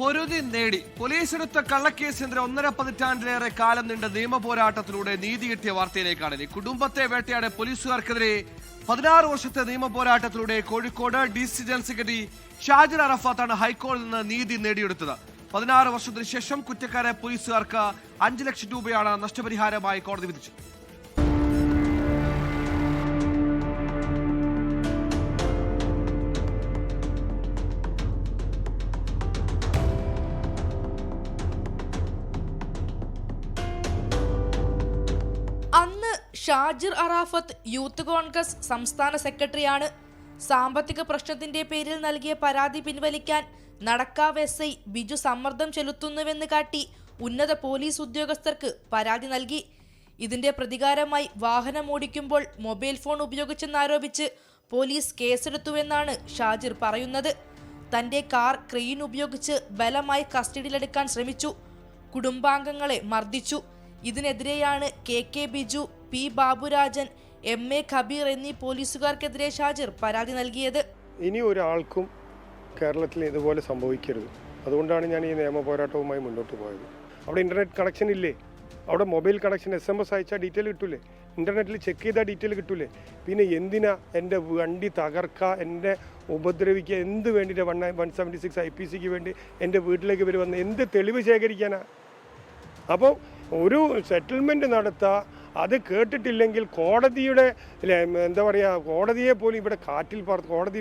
പൊരുതി നേടി. പോലീസെടുത്ത കള്ളക്കേസിനെതിരെ 1.5 പതിറ്റാണ്ടിലേറെ കാലം നീണ്ട നിയമ പോരാട്ടത്തിലൂടെ നീതി കിട്ടിയ വാർത്തയിലേക്കാണ് ഇനി. കുടുംബത്തെ വേട്ടയാടെ പോലീസുകാർക്കെതിരെ 16 വർഷത്തെ നിയമ പോരാട്ടത്തിലൂടെ Kozhikode DC general secretary Shajir അറഫാത്താണ് ഹൈക്കോടതിയിൽ നിന്ന് നീതി നേടിയെടുത്തത്. 16 വർഷത്തിനു ശേഷം കുറ്റക്കാരായ പോലീസുകാർക്ക് 5 ലക്ഷം രൂപയാണ് നഷ്ടപരിഹാരമായി കോടതി വിധിച്ചത്. അന്ന് ഷാജിർ അറാഫത്ത് യൂത്ത് കോൺഗ്രസ് സംസ്ഥാന സെക്രട്ടറിയാണ്. സാമ്പത്തിക പ്രശ്നത്തിന്റെ പേരിൽ നൽകിയ പരാതി പിൻവലിക്കാൻ നടക്കാവ് SI ബിജു സമ്മർദ്ദം ചെലുത്തുന്നുവെന്ന് കാട്ടി ഉന്നത പോലീസ് ഉദ്യോഗസ്ഥർക്ക് പരാതി നൽകി. ഇതിന്റെ പ്രതികാരമായി വാഹനം ഓടിക്കുമ്പോൾ മൊബൈൽ ഫോൺ ഉപയോഗിച്ചെന്നാരോപിച്ച് പോലീസ് കേസെടുത്തുവെന്നാണ് ഷാജിർ പറയുന്നത്. തന്റെ കാർ ക്രെയിൻ ഉപയോഗിച്ച് ബലമായി കസ്റ്റഡിയിലെടുക്കാൻ ശ്രമിച്ചു, കുടുംബാംഗങ്ങളെ മർദ്ദിച്ചു. ഇതിനെതിരെയാണ് KK Biju, P Baburajan, MA Kabeer എന്നീ പോലീസുകാർക്കെതിരെ ഷാജിർ പരാതി നൽകിയത്. ഇനി ഒരാൾക്കും കേരളത്തിൽ ഇതുപോലെ സംഭവിക്കരുത്. അതുകൊണ്ടാണ് ഞാൻ ഈ നിയമ പോരാട്ടവുമായി മുന്നോട്ട് പോയത്. അവിടെ ഇൻ്റർനെറ്റ് കണക്ഷൻ ഇല്ലേ? അവിടെ മൊബൈൽ കണക്ഷൻ SMS അയച്ചാൽ ഡീറ്റെയിൽ കിട്ടൂലേ? ഇൻ്റർനെറ്റിൽ ചെക്ക് ചെയ്താൽ ഡീറ്റെയിൽ കിട്ടൂലേ? പിന്നെ എന്തിനാ എൻ്റെ വണ്ടി തകർക്കുക, എന്നെ ഉപദ്രവിക്കുക, എന്ത് വേണ്ടിയിട്ട് 176 IPCക്ക് വേണ്ടി എൻ്റെ വീട്ടിലേക്ക് വന്ന് എന്ത് തെളിവ് ശേഖരിക്കാനാ? അപ്പോൾ ഒരു സെറ്റിൽമെൻറ്റ് നടത്തുക, അത് കേട്ടിട്ടില്ലെങ്കിൽ കോടതിയുടെ എന്താ പറയുക, കോടതിയെ പോലും ഇവിടെ കോടതി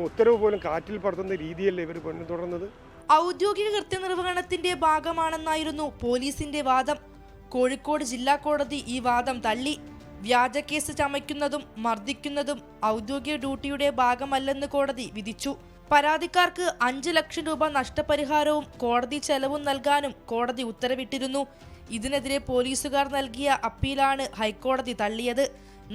ഉത്തരവ് പോലും കാറ്റിൽ പറത്തുന്ന രീതിയല്ലേ ഇവർ തുടർന്നത്. ഔദ്യോഗിക കൃത്യനിർവഹണത്തിന്റെ ഭാഗമാണെന്നായിരുന്നു പോലീസിന്റെ വാദം. കോഴിക്കോട് ജില്ലാ കോടതി ഈ വാദം തള്ളി. വ്യാജക്കേസ് ചമയ്ക്കുന്നതും മർദ്ദിക്കുന്നതും ഔദ്യോഗിക ഡ്യൂട്ടിയുടെ ഭാഗമല്ലെന്ന് കോടതി വിധിച്ചു. പരാതിക്കാർക്ക് 5 ലക്ഷം രൂപ നഷ്ടപരിഹാരവും കോടതി ചെലവും നൽകാനും കോടതി ഉത്തരവിട്ടിരുന്നു. ഇതിനെതിരെ പോലീസുകാർ നൽകിയ അപ്പീലാണ് ഹൈക്കോടതി തള്ളിയത്.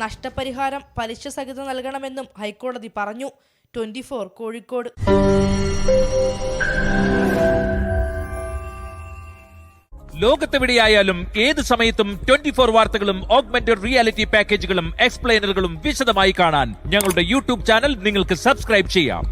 നഷ്ടപരിഹാരം പലിശ സഹിതം നൽകണമെന്നും ഹൈക്കോടതി പറഞ്ഞു. 24 കോഴിക്കോട്. ലോകത്തെവിടെയായാലും ഏത് സമയത്തും 24 വാർത്തകളും ഓഗ്മെന്റഡ് റിയാലിറ്റി പാക്കേജുകളും എക്സ്പ്ലെയിനറുകളും വിശദമായി കാണാൻ ഞങ്ങളുടെ YouTube ചാനൽ നിങ്ങൾക്ക് സബ്സ്ക്രൈബ് ചെയ്യാം.